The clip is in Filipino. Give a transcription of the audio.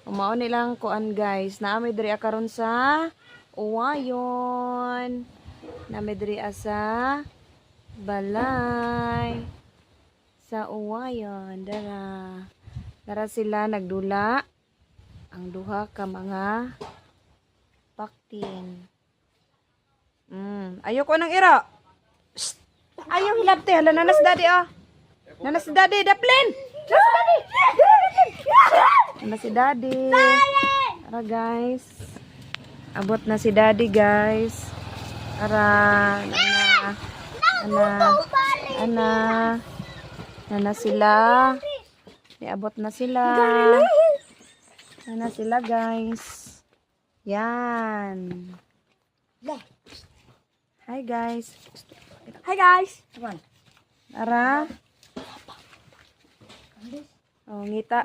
Umao nilang kuan guys. Naami diri karon sa Uwayon. Naami diri sa balay. Sa Uwayon. Dara sila nagdula. Ang duha ka mga paktin. Ayoko nang iro. Shh. Ayaw hilabte. Hala, nanas daddy oh. Nanas daddy. Daplin. Nanas si daddy. Tara guys. Abot na si daddy guys. Tara. Ana sila. Iabot na sila. Ana sila guys. Yan. Hi guys. Hi guys. Tara. Oh, ngita.